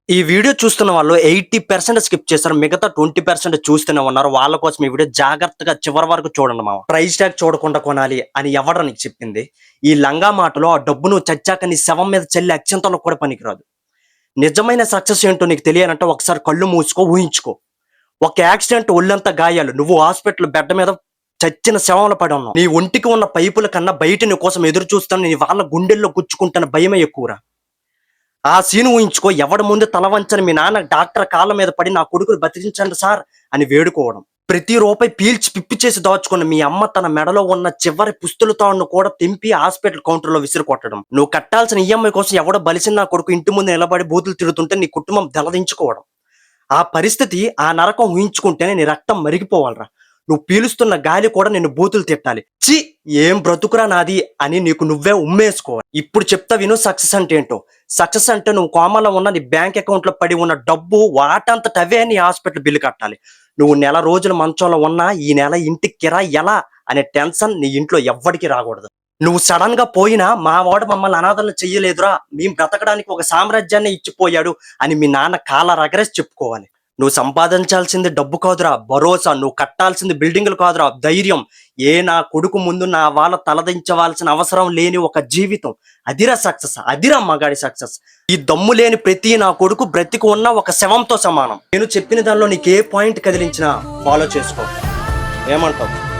ఈ వీడియో చూస్తున్న వాళ్ళు 80% స్కిప్ చేశారు. మిగతా 20% చూస్తూనే ఉన్నారు. వాళ్ళ కోసం ఈ వీడియో జాగ్రత్తగా చివరి వరకు చూడండి మామ. ప్రైస్ ట్యాగ్ చూడకుండా కొనాలి అని ఎవడ్రా నీకు చెప్పింది? ఈ లంగా మాటలో ఆ డబ్బు నువ్వు చచ్చాక నీ శవం మీద చెల్లి అక్షంతలో కూడా పనికిరాదు. నిజమైన సక్సెస్ ఏంటో నీకు తెలియాలంటే ఒకసారి కళ్ళు మూసుకో, ఊహించుకో. ఒక యాక్సిడెంట్, ఒళ్ళంతా గాయాలు, నువ్వు హాస్పిటల్ బెడ్ మీద చచ్చిన శవంలో పడి ఉన్నావు. నీ ఒంటికి ఉన్న పైపుల కన్నా బయట నీ కోసం ఎదురు చూస్తాను నీ వాళ్ళ గుండెల్లో గుచ్చుకుంటున్న భయమే ఎక్కువరా. ఆ సీన్ ఊహించుకో. ఎవడి ముందు తల వంచని మీ నాన్న డాక్టర్ కాళ్ళ మీద పడి నా కొడుకుని బతికించండి సార్ అని వేడుకోవడం. ప్రతి రూపాయి పీల్చి పిప్పి చేసి దాచుకున్న మీ అమ్మ తన మెడలో ఉన్న చివరి పుస్తులతో కూడా తెంపి హాస్పిటల్ కౌంటర్ లో విసిరి కొట్టడం. నువ్వు కట్టాల్సిన ఈఎంఐ కోసం ఎవడో బలిసిన నా కొడుకు ఇంటి ముందు నిలబడి బూతులు తిరుగుతుంటే నీ కుటుంబం దెలదించుకోవడం. ఆ పరిస్థితి, ఆ నరకం ఊహించుకుంటేనే నీ రక్తం మరిగిపోవాలరా. నువ్వు పీలుస్తున్న గాలి కూడా నిన్ను బూతులు తిట్టాలి. చి, ఏం బ్రతుకురా నాది అని నీకు నువ్వే ఉమ్మేసుకోవాలి. ఇప్పుడు చెప్తా విను సక్సెస్ అంటే ఏంటో. సక్సెస్ అంటే నువ్వు కోమాలో ఉన్న నీ బ్యాంక్ అకౌంట్ లో పడి ఉన్న డబ్బు వాటంతట అవే నీ హాస్పిటల్ బిల్లు కట్టాలి. నువ్వు నెల రోజులు మంచంలో ఉన్నా ఈ నెల ఇంటికి కిరాయి ఎలా అనే టెన్షన్ నీ ఇంట్లో ఎవ్వడికి రాకూడదు. నువ్వు సడన్ గా పోయినా మా వాడు మమ్మల్ని అనాథలను చెయ్యలేదురా, మేము బ్రతకడానికి ఒక సామ్రాజ్యాన్ని ఇచ్చిపోయాడు అని మీ నాన్న కాళ్ళ రగరేసి చెప్పుకోవాలి. నువ్వు సంపాదించాల్సింది డబ్బు కాదురా, భరోసా. నువ్వు కట్టాల్సింది బిల్డింగులు కాదురా, ధైర్యం. నా కొడుకు ముందు నా వాళ్ళ తలదించవలసిన అవసరం లేని ఒక జీవితం. అదిరా సక్సెస్, అదిరా మగాడి సక్సెస్. ఈ దమ్ము లేని ప్రతి నా కొడుకు బ్రతికి ఉన్న ఒక శవంతో సమానం. నేను చెప్పిన దానిలో నీకు ఏ పాయింట్ కదిలించినా ఫాలో చేసుకో. ఏమంటావు?